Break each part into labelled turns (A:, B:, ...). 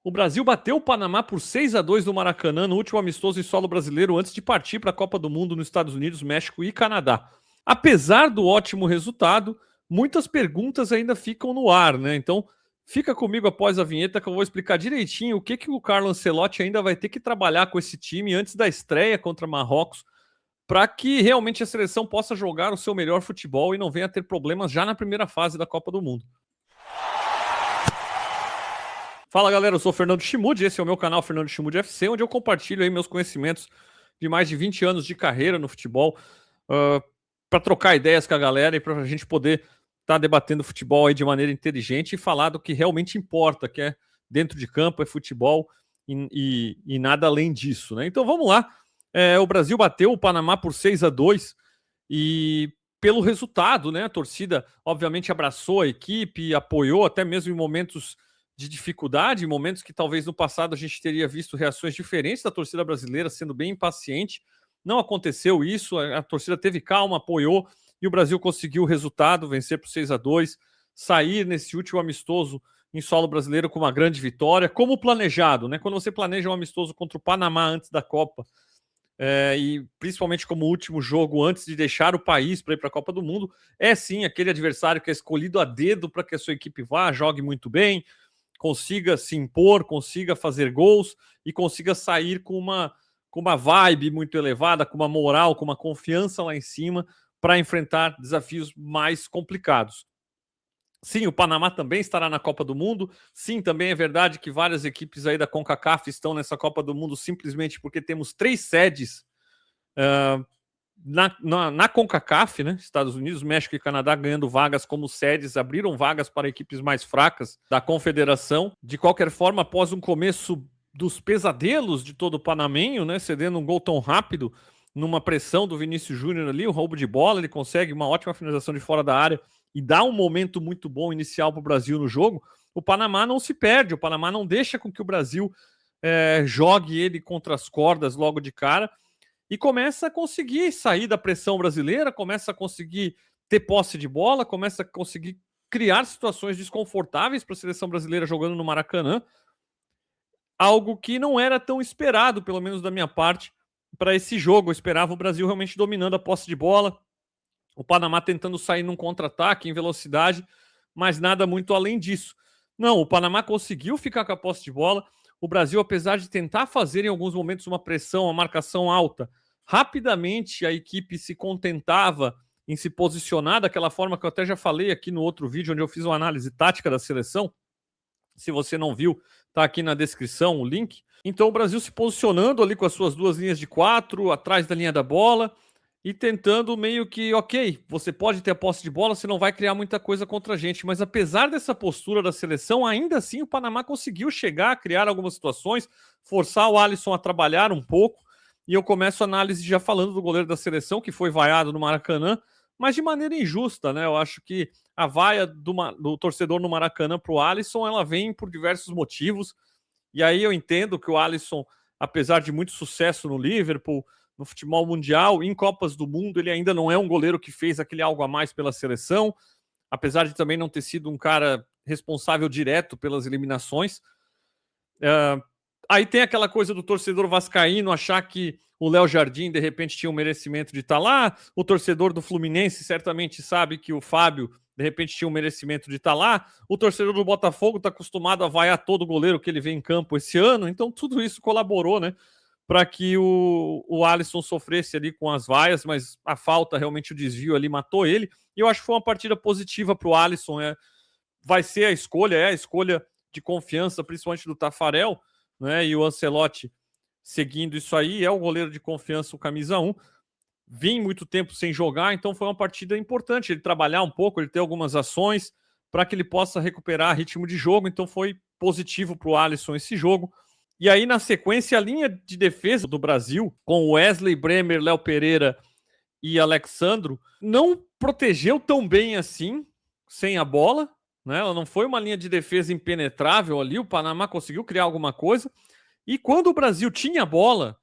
A: O Brasil bateu o Panamá por 6-2 no Maracanã no último amistoso em solo brasileiro antes de partir para a Copa do Mundo nos Estados Unidos, México e Canadá. Apesar do ótimo resultado, muitas perguntas ainda ficam no ar, né? Então, fica comigo após a vinheta que eu vou explicar direitinho o que o Carlo Ancelotti ainda vai ter que trabalhar com esse time antes da estreia contra Marrocos, para que realmente a seleção possa jogar o seu melhor futebol e não venha ter problemas já na primeira fase da Copa do Mundo. Fala galera, eu sou o Fernando Chimude, esse é o meu canal Fernando Chimude FC, onde eu compartilho aí meus conhecimentos de mais de 20 anos de carreira no futebol, para trocar ideias com a galera e para a gente poder estar debatendo futebol aí de maneira inteligente e falar do que realmente importa, que é dentro de campo, é futebol e nada além disso, né? Então vamos lá, o Brasil bateu o Panamá por 6-2 e pelo resultado, né? A torcida obviamente abraçou a equipe, apoiou até mesmo em momentos de dificuldade, momentos que talvez no passado a gente teria visto reações diferentes da torcida brasileira sendo bem impaciente. Não aconteceu isso, a torcida teve calma, apoiou e o Brasil conseguiu o resultado, vencer por 6-2, sair nesse último amistoso em solo brasileiro com uma grande vitória, como planejado, né? Quando você planeja um amistoso contra o Panamá antes da Copa, e principalmente como último jogo antes de deixar o país para ir para a Copa do Mundo, é sim aquele adversário que é escolhido a dedo para que a sua equipe vá, jogue muito bem, consiga se impor, consiga fazer gols e consiga sair com uma vibe muito elevada, com uma moral, com uma confiança lá em cima para enfrentar desafios mais complicados. Sim, o Panamá também estará na Copa do Mundo. Sim, também é verdade que várias equipes aí da CONCACAF estão nessa Copa do Mundo simplesmente porque temos 3 sedes na CONCACAF, né? Estados Unidos, México e Canadá ganhando vagas como sedes, abriram vagas para equipes mais fracas da confederação. De qualquer forma, após um começo dos pesadelos de todo o panamenho, né? Cedendo um gol tão rápido, numa pressão do Vinícius Júnior ali, o roubo de bola, ele consegue uma ótima finalização de fora da área e dá um momento muito bom inicial para o Brasil no jogo. O Panamá não se perde, o Panamá não deixa com que o Brasil jogue ele contra as cordas logo de cara, e começa a conseguir sair da pressão brasileira, começa a conseguir ter posse de bola, começa a conseguir criar situações desconfortáveis para a seleção brasileira jogando no Maracanã, algo que não era tão esperado, pelo menos da minha parte, para esse jogo. Eu esperava o Brasil realmente dominando a posse de bola, o Panamá tentando sair num contra-ataque em velocidade, mas nada muito além disso. Não, o Panamá conseguiu ficar com a posse de bola. O Brasil, apesar de tentar fazer em alguns momentos uma pressão, uma marcação alta, rapidamente a equipe se contentava em se posicionar daquela forma que eu até já falei aqui no outro vídeo, onde eu fiz uma análise tática da seleção. Se você não viu, tá aqui na descrição o link. Então o Brasil se posicionando ali com as suas 2 linhas de 4, atrás da linha da bola, e tentando meio que, ok, você pode ter a posse de bola, você não vai criar muita coisa contra a gente, mas apesar dessa postura da seleção, ainda assim o Panamá conseguiu chegar, criar algumas situações, forçar o Alisson a trabalhar um pouco, e eu começo a análise já falando do goleiro da seleção, que foi vaiado no Maracanã, mas de maneira injusta, né? Eu acho que a vaia do torcedor no Maracanã para o Alisson, ela vem por diversos motivos, e aí eu entendo que o Alisson, apesar de muito sucesso no Liverpool, no futebol mundial, em Copas do Mundo, ele ainda não é um goleiro que fez aquele algo a mais pela seleção, apesar de também não ter sido um cara responsável direto pelas eliminações. Aí tem aquela coisa do torcedor vascaíno achar que o Léo Jardim, de repente, tinha um merecimento de estar lá, o torcedor do Fluminense certamente sabe que o Fábio, de repente, tinha um merecimento de estar lá, o torcedor do Botafogo está acostumado a vaiar todo goleiro que ele vê em campo esse ano, então tudo isso colaborou, né, para que o Alisson sofresse ali com as vaias, mas a falta, realmente o desvio ali matou ele, e eu acho que foi uma partida positiva para o Alisson, vai ser é a escolha de confiança, principalmente do Tafarel, né, e o Ancelotti seguindo isso aí, é o goleiro de confiança, o camisa 1, vim muito tempo sem jogar, então foi uma partida importante, ele trabalhar um pouco, ele ter algumas ações, para que ele possa recuperar ritmo de jogo, então foi positivo para o Alisson esse jogo. E aí, na sequência, a linha de defesa do Brasil, com Wesley, Bremer, Léo Pereira e Alexandro, não protegeu tão bem assim, sem a bola, né? Ela não foi uma linha de defesa impenetrável ali, o Panamá conseguiu criar alguma coisa, e quando o Brasil tinha a bola,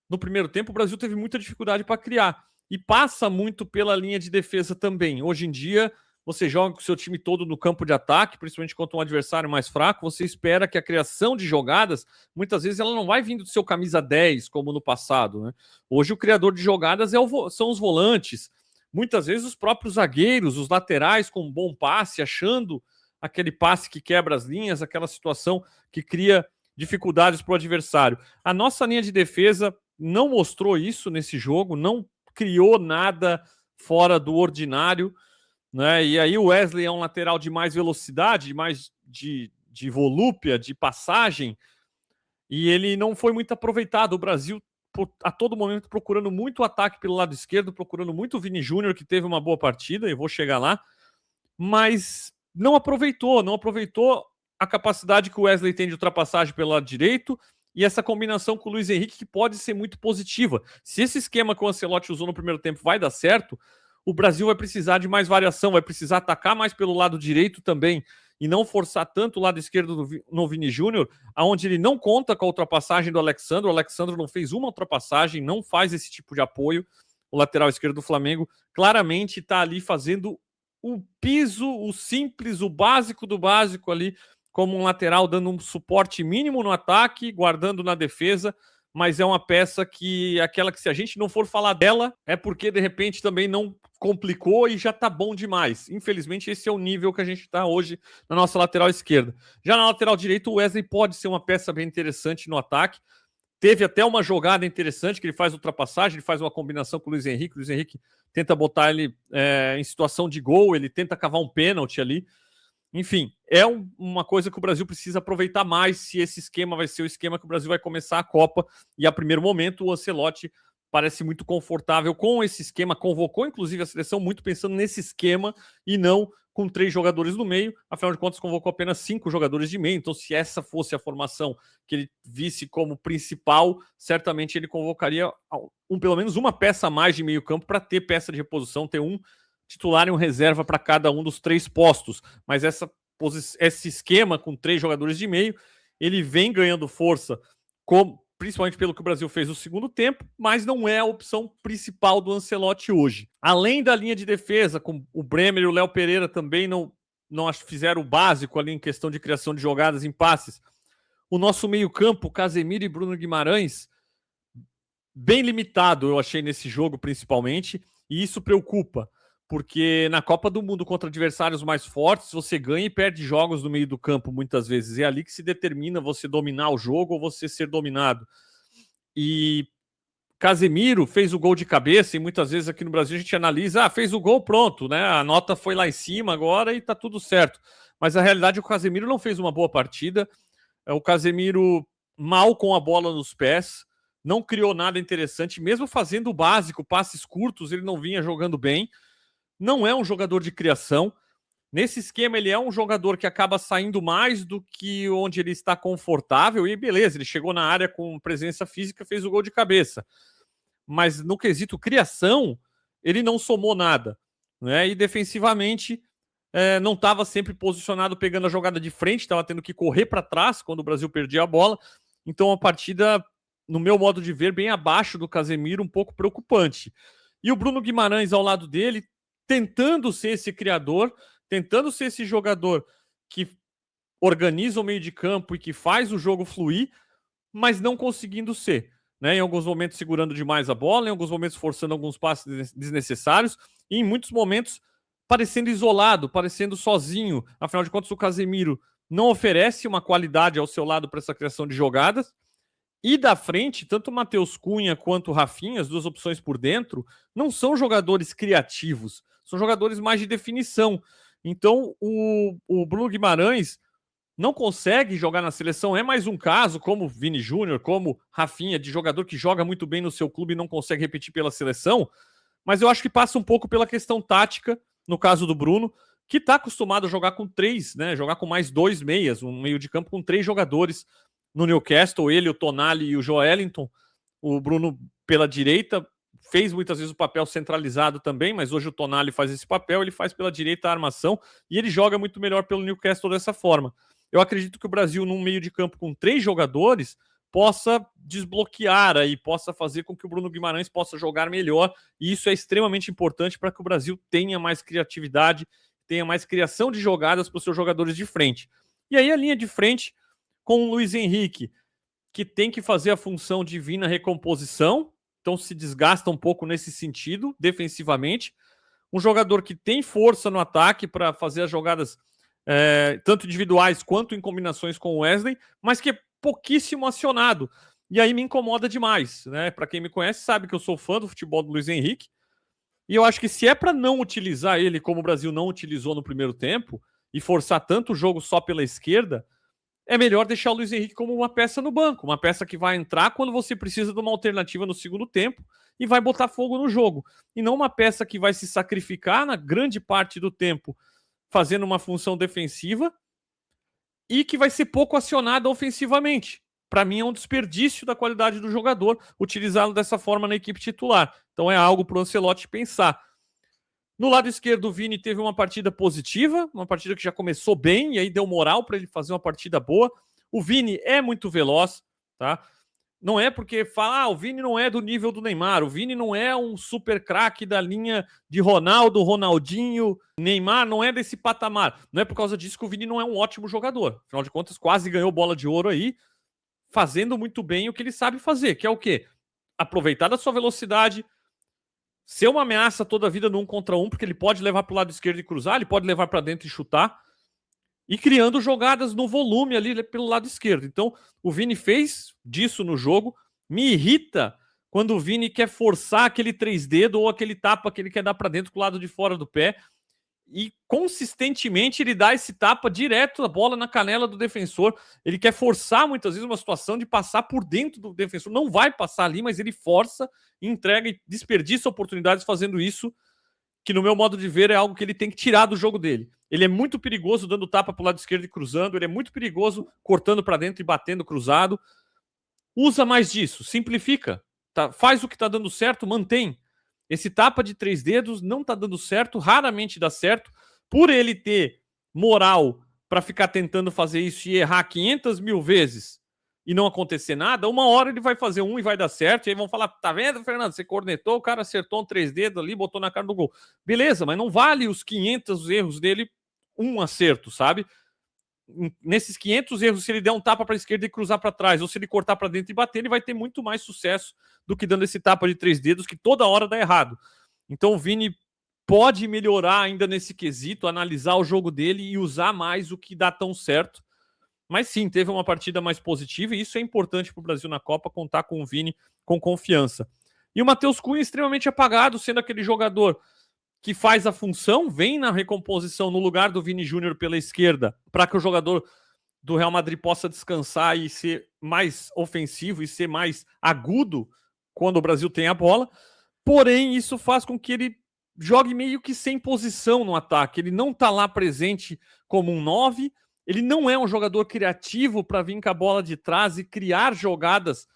A: no primeiro tempo, o Brasil teve muita dificuldade para criar, e passa muito pela linha de defesa também. Hoje em dia, você joga com o seu time todo no campo de ataque, principalmente contra um adversário mais fraco, você espera que a criação de jogadas, muitas vezes ela não vai vindo do seu camisa 10, como no passado, né? Hoje o criador de jogadas são os volantes, muitas vezes os próprios zagueiros, os laterais com um bom passe, achando aquele passe que quebra as linhas, aquela situação que cria dificuldades para o adversário. A nossa linha de defesa não mostrou isso nesse jogo, não criou nada fora do ordinário, né? E aí o Wesley é um lateral de mais velocidade, mais de volúpia, de passagem, e ele não foi muito aproveitado. O Brasil, a todo momento, procurando muito ataque pelo lado esquerdo, procurando muito o Vini Júnior, que teve uma boa partida, eu vou chegar lá, mas não aproveitou a capacidade que o Wesley tem de ultrapassagem pelo lado direito e essa combinação com o Luiz Henrique, que pode ser muito positiva. Se esse esquema que o Ancelotti usou no primeiro tempo vai dar certo, o Brasil vai precisar de mais variação, vai precisar atacar mais pelo lado direito também e não forçar tanto o lado esquerdo no Vini Júnior, aonde ele não conta com a ultrapassagem do Alexandre. O Alexandre não fez uma ultrapassagem, não faz esse tipo de apoio. O lateral esquerdo do Flamengo claramente está ali fazendo o piso, o simples, o básico do básico ali, como um lateral dando um suporte mínimo no ataque, guardando na defesa, mas é uma peça que, aquela que se a gente não for falar dela, é porque de repente também não complicou e já tá bom demais. Infelizmente esse é o nível que a gente tá hoje na nossa lateral esquerda. Já na lateral direita o Wesley pode ser uma peça bem interessante no ataque. Teve até uma jogada interessante que ele faz ultrapassagem, ele faz uma combinação com o Luiz Henrique. O Luiz Henrique tenta botar ele em situação de gol, ele tenta cavar um pênalti ali. Enfim, é uma coisa que o Brasil precisa aproveitar mais se esse esquema vai ser o esquema que o Brasil vai começar a Copa. E a primeiro momento o Ancelotti parece muito confortável com esse esquema, convocou inclusive a seleção muito pensando nesse esquema e não com 3 jogadores no meio, afinal de contas convocou apenas 5 jogadores de meio, então se essa fosse a formação que ele visse como principal, certamente ele convocaria pelo menos uma peça a mais de meio campo para ter peça de reposição, ter um titular e um reserva para cada um dos 3 postos, mas esse esquema com 3 jogadores de meio, ele vem ganhando força, principalmente pelo que o Brasil fez no segundo tempo, mas não é a opção principal do Ancelotti hoje. Além da linha de defesa, com o Bremer e o Léo Pereira também não fizeram o básico ali em questão de criação de jogadas em passes. O nosso meio-campo, Casemiro e Bruno Guimarães, bem limitado, eu achei nesse jogo principalmente, e isso preocupa, porque na Copa do Mundo contra adversários mais fortes, você ganha e perde jogos no meio do campo muitas vezes. É ali que se determina você dominar o jogo ou você ser dominado. E Casemiro fez o gol de cabeça e muitas vezes aqui no Brasil a gente analisa, fez o gol, pronto, né? A nota foi lá em cima agora e tá tudo certo. Mas a realidade é que o Casemiro não fez uma boa partida. O Casemiro mal com a bola nos pés, não criou nada interessante, mesmo fazendo o básico, passes curtos, ele não vinha jogando bem. Não é um jogador de criação. Nesse esquema, ele é um jogador que acaba saindo mais do que onde ele está confortável. E beleza, ele chegou na área com presença física, fez o gol de cabeça. Mas no quesito criação, ele não somou nada, né? E defensivamente, não estava sempre posicionado pegando a jogada de frente, estava tendo que correr para trás quando o Brasil perdia a bola. Então, a partida, no meu modo de ver, bem abaixo do Casemiro, um pouco preocupante. E o Bruno Guimarães ao lado dele, tentando ser esse criador, tentando ser esse jogador que organiza o meio de campo e que faz o jogo fluir, mas não conseguindo ser, né? Em alguns momentos segurando demais a bola, em alguns momentos forçando alguns passes desnecessários, e em muitos momentos parecendo isolado, parecendo sozinho. Afinal de contas, o Casemiro não oferece uma qualidade ao seu lado para essa criação de jogadas. E da frente, tanto o Matheus Cunha quanto o Rafinha, as 2 opções por dentro, não são jogadores criativos, são jogadores mais de definição. Então, o Bruno Guimarães não consegue jogar na seleção. É mais um caso, como Vini Júnior, como Rafinha, de jogador que joga muito bem no seu clube e não consegue repetir pela seleção. Mas eu acho que passa um pouco pela questão tática, no caso do Bruno, que está acostumado a jogar com 3, né? Jogar com mais 2 meias, um meio de campo com 3 jogadores. No Newcastle, ele, o Tonali e o Joelinton. O Bruno pela direita fez muitas vezes o papel centralizado também, mas hoje o Tonali faz esse papel, ele faz pela direita a armação e ele joga muito melhor pelo Newcastle dessa forma. Eu acredito que o Brasil, num meio de campo com 3 jogadores, possa desbloquear aí, possa fazer com que o Bruno Guimarães possa jogar melhor, e isso é extremamente importante para que o Brasil tenha mais criatividade, tenha mais criação de jogadas para os seus jogadores de frente. E aí a linha de frente com o Luiz Henrique, que tem que fazer a função de vir na recomposição, então se desgasta um pouco nesse sentido, defensivamente. Um jogador que tem força no ataque para fazer as jogadas tanto individuais quanto em combinações com o Wesley, mas que é pouquíssimo acionado. E aí me incomoda demais, né? Para quem me conhece sabe que eu sou fã do futebol do Luiz Henrique, e eu acho que se é para não utilizar ele como o Brasil não utilizou no primeiro tempo, e forçar tanto o jogo só pela esquerda, é melhor deixar o Luiz Henrique como uma peça no banco, uma peça que vai entrar quando você precisa de uma alternativa no segundo tempo e vai botar fogo no jogo. E não uma peça que vai se sacrificar na grande parte do tempo fazendo uma função defensiva e que vai ser pouco acionada ofensivamente. Para mim é um desperdício da qualidade do jogador utilizá-lo dessa forma na equipe titular. Então é algo para o Ancelotti pensar. No lado esquerdo, o Vini teve uma partida positiva, uma partida que já começou bem, e aí deu moral para ele fazer uma partida boa. O Vini é muito veloz, tá? Não é porque fala, o Vini não é do nível do Neymar, o Vini não é um super craque da linha de Ronaldo, Ronaldinho, Neymar, não é desse patamar. Não é por causa disso que o Vini não é um ótimo jogador. Afinal de contas, quase ganhou bola de ouro aí, fazendo muito bem o que ele sabe fazer, que é o quê? Aproveitar da sua velocidade, ser uma ameaça toda a vida no 1 contra 1, porque ele pode levar para o lado esquerdo e cruzar, ele pode levar para dentro e chutar, e criando jogadas no volume ali pelo lado esquerdo. Então, o Vini fez disso no jogo. Me irrita quando o Vini quer forçar aquele 3-dedo ou aquele tapa que ele quer dar para dentro com o lado de fora do pé. E consistentemente ele dá esse tapa direto a bola na canela do defensor. Ele quer forçar muitas vezes uma situação de passar por dentro do defensor. Não vai passar ali, mas ele força, entrega e desperdiça oportunidades fazendo isso, que no meu modo de ver é algo que ele tem que tirar do jogo dele. Ele é muito perigoso dando tapa para o lado esquerdo e cruzando, ele é muito perigoso cortando para dentro e batendo cruzado. Usa mais disso, simplifica, tá? Faz o que está dando certo, mantém. Esse tapa de 3 dedos não está dando certo, raramente dá certo. Por ele ter moral para ficar tentando fazer isso e errar 500 mil vezes e não acontecer nada, uma hora ele vai fazer um e vai dar certo, e aí vão falar, tá vendo, Fernando, você cornetou, o cara acertou um 3 dedos ali, botou na cara do gol. Beleza, mas não vale os 500 erros dele um acerto, sabe? Nesses 500 erros, se ele der um tapa para a esquerda e cruzar para trás, ou se ele cortar para dentro e bater, ele vai ter muito mais sucesso do que dando esse tapa de 3 dedos, que toda hora dá errado. Então o Vini pode melhorar ainda nesse quesito, analisar o jogo dele e usar mais o que dá tão certo. Mas sim, teve uma partida mais positiva e isso é importante para o Brasil na Copa, contar com o Vini com confiança. E o Matheus Cunha extremamente apagado, sendo aquele jogador que faz a função, vem na recomposição no lugar do Vini Júnior pela esquerda, para que o jogador do Real Madrid possa descansar e ser mais ofensivo e ser mais agudo quando o Brasil tem a bola. Porém, isso faz com que ele jogue meio que sem posição no ataque. Ele não está lá presente como um 9, ele não é um jogador criativo para vir com a bola de trás e criar jogadas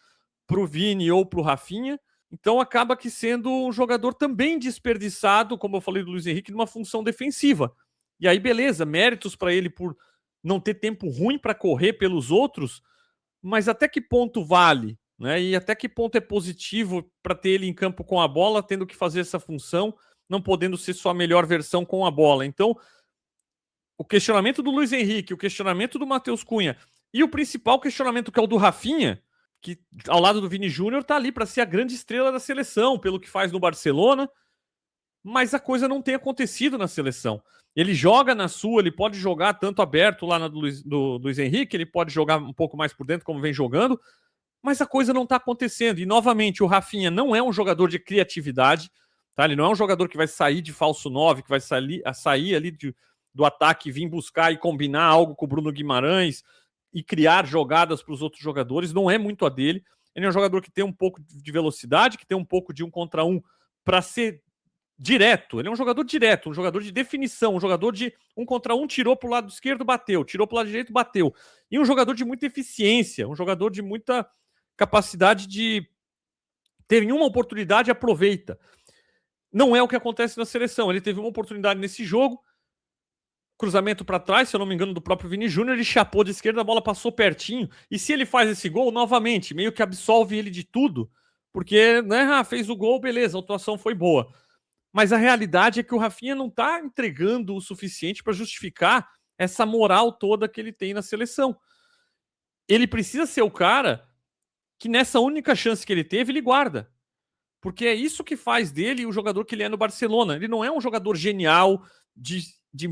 A: para o Vini ou para o Rafinha. Então acaba que sendo um jogador também desperdiçado, como eu falei do Luiz Henrique, numa função defensiva. E aí, beleza, méritos para ele por não ter tempo ruim para correr pelos outros, mas até que ponto vale? Né? E até que ponto é positivo para ter ele em campo com a bola, tendo que fazer essa função, não podendo ser sua melhor versão com a bola. Então, o questionamento do Luiz Henrique, o questionamento do Matheus Cunha e o principal questionamento, que é o do Rafinha, que ao lado do Vini Júnior tá ali para ser a grande estrela da seleção, pelo que faz no Barcelona, mas a coisa não tem acontecido na seleção. Ele joga na sua, ele pode jogar tanto aberto lá na do Luiz Henrique, ele pode jogar um pouco mais por dentro, como vem jogando, mas a coisa não tá acontecendo. E, novamente, o Rafinha não é um jogador de criatividade, tá? Ele não é um jogador que vai sair de falso 9, que vai sair ali do ataque, vir buscar e combinar algo com o Bruno Guimarães e criar jogadas para os outros jogadores, não é muito a dele. Ele é um jogador que tem um pouco de velocidade, que tem um pouco de 1 contra 1 para ser direto. Ele é um jogador direto, um jogador de definição, um jogador de 1 contra 1, tirou para o lado esquerdo, bateu, tirou para o lado direito, bateu. E um jogador de muita eficiência, um jogador de muita capacidade de ter uma oportunidade, aproveita. Não é o que acontece na seleção. Ele teve uma oportunidade nesse jogo, cruzamento para trás, se eu não me engano, do próprio Vini Júnior, ele chapou de esquerda, a bola passou pertinho, e se ele faz esse gol, novamente, meio que absolve ele de tudo, porque, né, fez o gol, beleza, a atuação foi boa. Mas a realidade é que o Rafinha não está entregando o suficiente para justificar essa moral toda que ele tem na seleção. Ele precisa ser o cara que nessa única chance que ele teve, ele guarda. Porque é isso que faz dele o jogador que ele é no Barcelona. Ele não é um jogador genial, de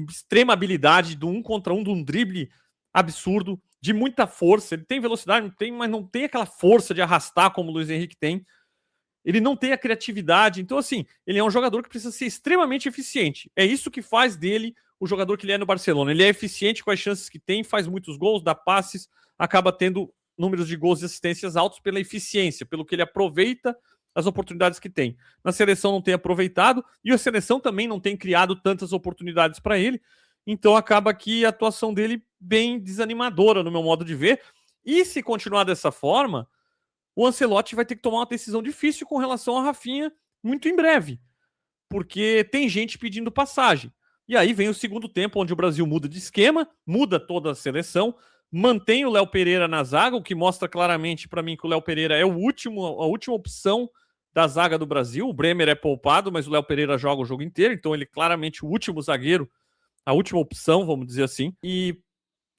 A: extrema habilidade, do 1 contra 1, de um drible absurdo, de muita força. Ele tem velocidade, não tem, mas não tem aquela força de arrastar como o Luiz Henrique tem. Ele não tem a criatividade. Então, assim, ele é um jogador que precisa ser extremamente eficiente. É isso que faz dele o jogador que ele é no Barcelona. Ele é eficiente com as chances que tem, faz muitos gols, dá passes, acaba tendo números de gols e assistências altos pela eficiência, pelo que ele aproveita as oportunidades que tem. Na seleção não tem aproveitado e a seleção também não tem criado tantas oportunidades para ele. Então acaba aqui a atuação dele bem desanimadora, no meu modo de ver. E se continuar dessa forma, o Ancelotti vai ter que tomar uma decisão difícil com relação a Rafinha muito em breve, porque tem gente pedindo passagem. E aí vem o segundo tempo, onde o Brasil muda de esquema, muda toda a seleção, mantém o Léo Pereira na zaga, o que mostra claramente para mim que o Léo Pereira é a última opção da zaga do Brasil. O Bremer é poupado, mas o Léo Pereira joga o jogo inteiro, então ele é claramente o último zagueiro, a última opção, vamos dizer assim. E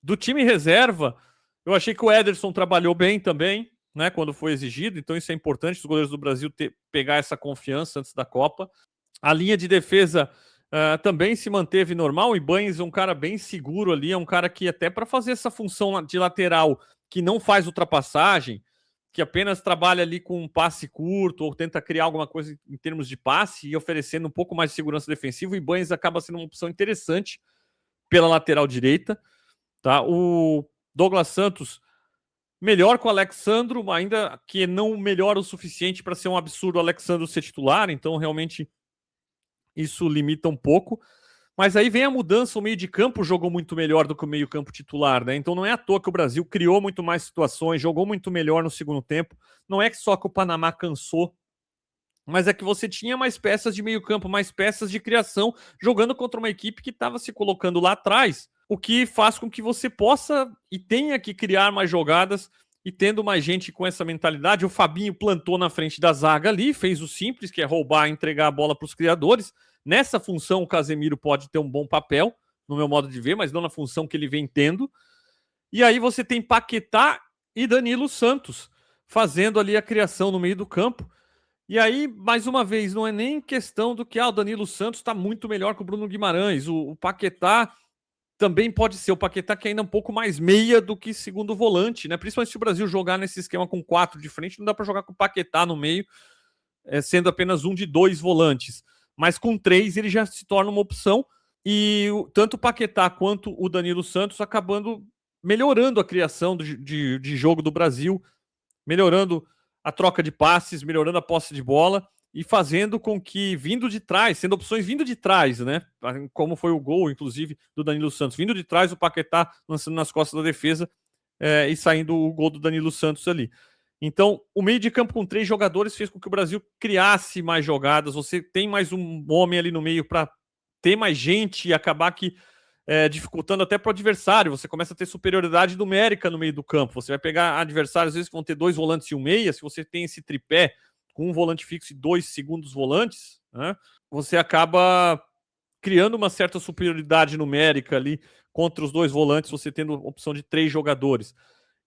A: do time reserva, eu achei que o Ederson trabalhou bem também, né, quando foi exigido, então isso é importante, os goleiros do Brasil pegar essa confiança antes da Copa. A linha de defesa também se manteve normal. O Ibañez é um cara bem seguro ali, é um cara que até para fazer essa função de lateral, que não faz ultrapassagem, que apenas trabalha ali com um passe curto ou tenta criar alguma coisa em termos de passe e oferecendo um pouco mais de segurança defensiva, o Ibañez acaba sendo uma opção interessante pela lateral direita. Tá? O Douglas Santos melhor com o Alexandro, ainda que não melhora o suficiente para ser um absurdo o Alexandro ser titular, então realmente isso limita um pouco. Mas aí vem a mudança, o meio de campo jogou muito melhor do que o meio campo titular, né? Então não é à toa que o Brasil criou muito mais situações, jogou muito melhor no segundo tempo. Não é que só que o Panamá cansou, mas é que você tinha mais peças de meio campo, mais peças de criação, jogando contra uma equipe que estava se colocando lá atrás, o que faz com que você possa e tenha que criar mais jogadas. E tendo mais gente com essa mentalidade, o Fabinho plantou na frente da zaga ali, fez o simples, que é roubar e entregar a bola para os criadores. Nessa função, o Casemiro pode ter um bom papel, no meu modo de ver, mas não na função que ele vem tendo. E aí você tem Paquetá e Danilo Santos fazendo ali a criação no meio do campo. E aí, mais uma vez, não é nem questão do que o Danilo Santos está muito melhor que o Bruno Guimarães. O Paquetá também pode ser o Paquetá, que ainda é um pouco mais meia do que segundo volante, né? Principalmente se o Brasil jogar nesse esquema com 4 de frente, não dá para jogar com o Paquetá no meio, sendo apenas um de 2 volantes. Mas com 3 ele já se torna uma opção, e tanto o Paquetá quanto o Danilo Santos acabando melhorando a criação de jogo do Brasil, melhorando a troca de passes, melhorando a posse de bola, e fazendo com que, vindo de trás, sendo opções vindo de trás, né? Como foi o gol, inclusive, do Danilo Santos. Vindo de trás, o Paquetá lançando nas costas da defesa e saindo o gol do Danilo Santos ali. Então, o meio de campo com 3 jogadores fez com que o Brasil criasse mais jogadas. Você tem mais um homem ali no meio para ter mais gente e acabar que dificultando até para o adversário. Você começa a ter superioridade numérica no meio do campo. Você vai pegar adversários, às vezes, que vão ter 2 volantes e um meia. Se você tem esse tripé com um volante fixo e 2 segundos volantes, né, você acaba criando uma certa superioridade numérica ali contra os 2 volantes, você tendo opção de 3 jogadores.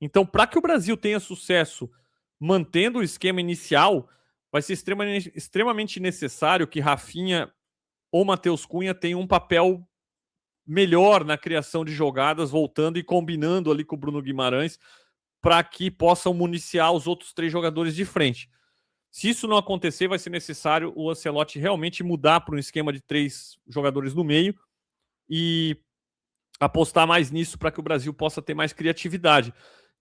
A: Então, para que o Brasil tenha sucesso mantendo o esquema inicial, vai ser extremamente necessário que Rafinha ou Matheus Cunha tenham um papel melhor na criação de jogadas, voltando e combinando ali com o Bruno Guimarães, para que possam municiar os outros 3 jogadores de frente. Se isso não acontecer, vai ser necessário o Ancelotti realmente mudar para um esquema de 3 jogadores no meio e apostar mais nisso para que o Brasil possa ter mais criatividade.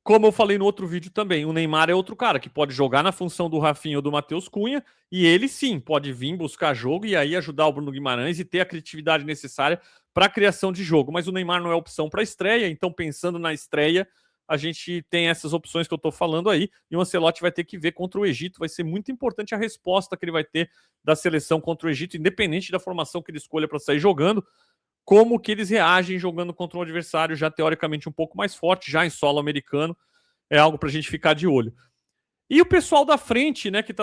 A: Como eu falei no outro vídeo também, o Neymar é outro cara que pode jogar na função do Rafinha ou do Matheus Cunha, e ele sim pode vir buscar jogo e aí ajudar o Bruno Guimarães e ter a criatividade necessária para a criação de jogo. Mas o Neymar não é opção para estreia, então pensando na estreia, a gente tem essas opções que eu estou falando aí, e o Ancelotti vai ter que ver contra o Egito. Vai ser muito importante a resposta que ele vai ter da seleção contra o Egito, independente da formação que ele escolha para sair jogando, como que eles reagem jogando contra um adversário já teoricamente um pouco mais forte, já em solo americano. É algo para a gente ficar de olho. E o pessoal da frente, né, que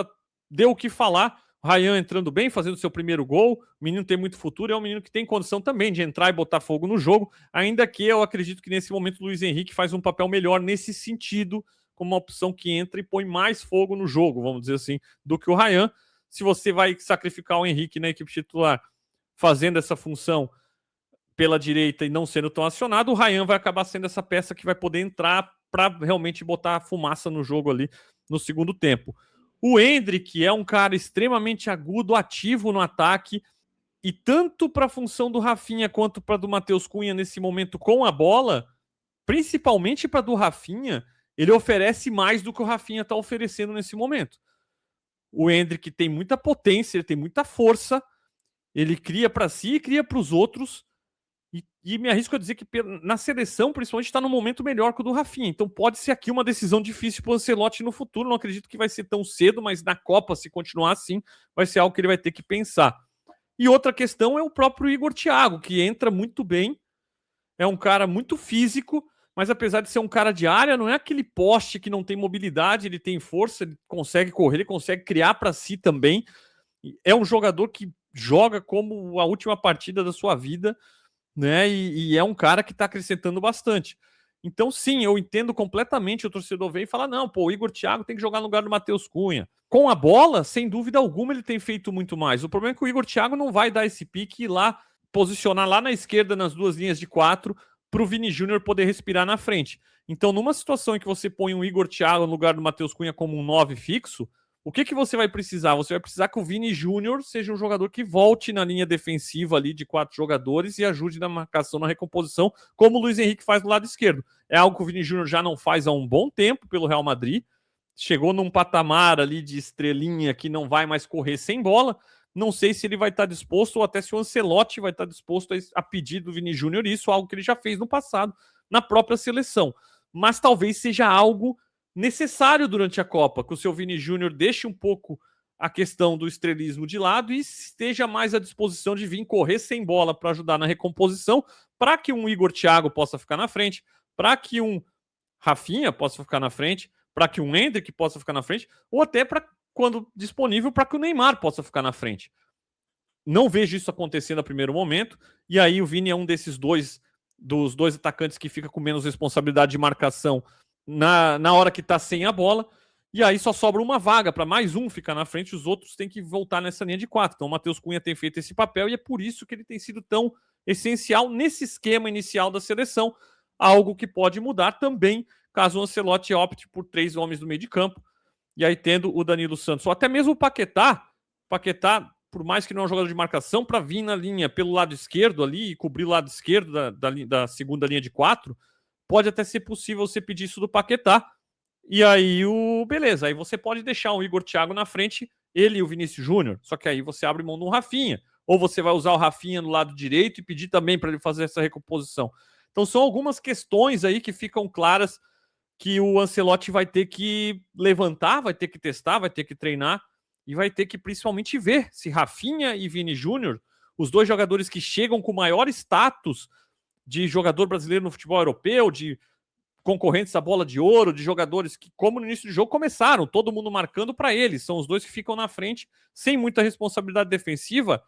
A: deu o que falar. O Ryan entrando bem, fazendo seu primeiro gol. O menino tem muito futuro, é um menino que tem condição também de entrar e botar fogo no jogo, ainda que eu acredito que nesse momento o Luiz Henrique faz um papel melhor nesse sentido, como uma opção que entra e põe mais fogo no jogo, vamos dizer assim, do que o Ryan. Se você vai sacrificar o Henrique na equipe titular fazendo essa função pela direita e não sendo tão acionado, o Ryan vai acabar sendo essa peça que vai poder entrar para realmente botar fumaça no jogo ali no segundo tempo. O Endrick é um cara extremamente agudo, ativo no ataque, e tanto para a função do Rafinha quanto para do Matheus Cunha nesse momento com a bola, principalmente para do Rafinha, ele oferece mais do que o Rafinha está oferecendo nesse momento. O Endrick tem muita potência, ele tem muita força, ele cria para si e cria para os outros, e me arrisco a dizer que na seleção, principalmente, está no momento melhor que o do Rafinha. Então pode ser aqui uma decisão difícil para o Ancelotti no futuro. Não acredito que vai ser tão cedo, mas na Copa, se continuar assim, vai ser algo que ele vai ter que pensar. E outra questão é o próprio Igor Thiago, que entra muito bem. É um cara muito físico, mas apesar de ser um cara de área, não é aquele poste que não tem mobilidade, ele tem força, ele consegue correr, ele consegue criar para si também. É um jogador que joga como a última partida da sua vida, né? E é um cara que está acrescentando bastante. Então, sim, eu entendo completamente o torcedor vem e fala: não, pô, o Igor Thiago tem que jogar no lugar do Matheus Cunha. Com a bola, sem dúvida alguma, ele tem feito muito mais. O problema é que o Igor Thiago não vai dar esse pique e ir lá, posicionar lá na esquerda, nas duas linhas de 4, para o Vini Júnior poder respirar na frente. Então, numa situação em que você põe um Igor Thiago no lugar do Matheus Cunha como um 9 fixo, o que você vai precisar? Você vai precisar que o Vini Júnior seja um jogador que volte na linha defensiva ali de 4 jogadores e ajude na marcação, na recomposição, como o Luiz Henrique faz do lado esquerdo. É algo que o Vini Júnior já não faz há um bom tempo pelo Real Madrid. Chegou num patamar ali de estrelinha que não vai mais correr sem bola. Não sei se ele vai estar disposto, ou até se o Ancelotti vai estar disposto a pedir do Vini Júnior isso, algo que ele já fez no passado, na própria seleção. Mas talvez seja algo necessário durante a Copa, que o seu Vini Júnior deixe um pouco a questão do estrelismo de lado e esteja mais à disposição de vir correr sem bola para ajudar na recomposição, para que um Igor Thiago possa ficar na frente, para que um Rafinha possa ficar na frente, para que um Endrick possa ficar na frente, ou até para, quando disponível, para que o Neymar possa ficar na frente. Não vejo isso acontecendo no primeiro momento, e aí o Vini é um desses dos dois atacantes que fica com menos responsabilidade de marcação na hora que tá sem a bola, e aí só sobra uma vaga para mais um ficar na frente, os outros têm que voltar nessa linha de 4. Então o Matheus Cunha tem feito esse papel e é por isso que ele tem sido tão essencial nesse esquema inicial da seleção, algo que pode mudar também caso o Ancelotti opte por 3 homens do meio de campo, e aí tendo o Danilo Santos, ou até mesmo o Paquetá, por mais que não é um jogador de marcação, para vir na linha pelo lado esquerdo ali e cobrir o lado esquerdo da segunda linha de 4, pode até ser possível você pedir isso do Paquetá. E aí, beleza, aí você pode deixar o Igor Thiago na frente, ele e o Vinícius Júnior, só que aí você abre mão do Rafinha. Ou você vai usar o Rafinha no lado direito e pedir também para ele fazer essa recomposição. Então são algumas questões aí que ficam claras que o Ancelotti vai ter que levantar, vai ter que testar, vai ter que treinar e vai ter que principalmente ver se Rafinha e Vini Júnior, os dois jogadores que chegam com maior status de jogador brasileiro no futebol europeu, de concorrentes à bola de ouro, de jogadores que, como no início do jogo, começaram, todo mundo marcando para eles, são os dois que ficam na frente, sem muita responsabilidade defensiva.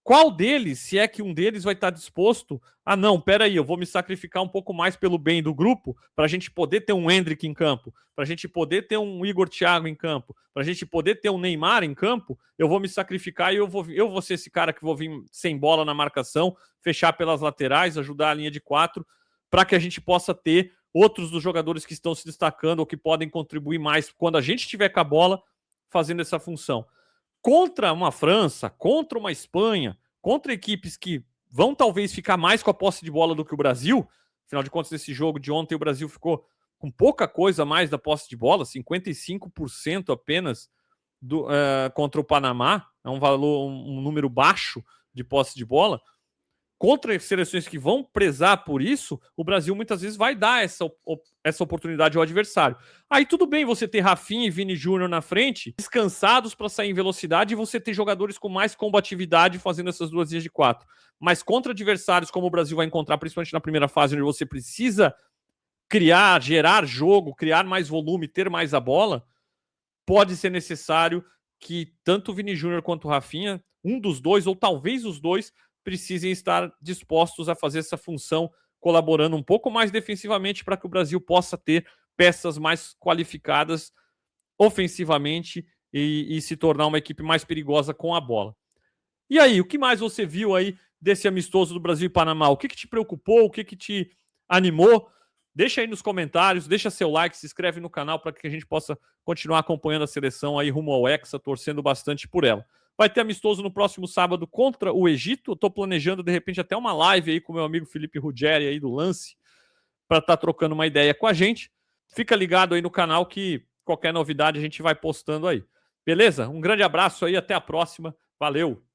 A: Qual deles, se é que um deles vai estar disposto a não, peraí, eu vou me sacrificar um pouco mais pelo bem do grupo, para a gente poder ter um Endrick em campo, para a gente poder ter um Igor Thiago em campo, para a gente poder ter um Neymar em campo, eu vou me sacrificar e eu vou ser esse cara que vou vir sem bola na marcação, fechar pelas laterais, ajudar a linha de 4, para que a gente possa ter outros dos jogadores que estão se destacando ou que podem contribuir mais quando a gente estiver com a bola fazendo essa função. Contra uma França, contra uma Espanha, contra equipes que vão talvez ficar mais com a posse de bola do que o Brasil, afinal de contas, nesse jogo de ontem o Brasil ficou com pouca coisa mais da posse de bola, 55% apenas contra o Panamá, é um número baixo de posse de bola. Contra as seleções que vão prezar por isso, o Brasil muitas vezes vai dar essa oportunidade ao adversário. Aí tudo bem você ter Rafinha e Vini Júnior na frente, descansados para sair em velocidade, e você ter jogadores com mais combatividade fazendo essas duas linhas de 4. Mas contra adversários como o Brasil vai encontrar, principalmente na primeira fase, onde você precisa gerar jogo, criar mais volume, ter mais a bola, pode ser necessário que tanto o Vini Júnior quanto o Rafinha, um dos dois, ou talvez os dois, precisem estar dispostos a fazer essa função, colaborando um pouco mais defensivamente para que o Brasil possa ter peças mais qualificadas ofensivamente e se tornar uma equipe mais perigosa com a bola. E aí, o que mais você viu aí desse amistoso do Brasil e Panamá? O que te preocupou? O que te animou? Deixa aí nos comentários, deixa seu like, se inscreve no canal para que a gente possa continuar acompanhando a seleção aí rumo ao Hexa, torcendo bastante por ela. Vai ter amistoso no próximo sábado contra o Egito. Eu tô planejando, de repente, até uma live aí com meu amigo Felipe Ruggeri aí do Lance, para estar trocando uma ideia com a gente. Fica ligado aí no canal que qualquer novidade a gente vai postando aí. Beleza? Um grande abraço aí, até a próxima. Valeu!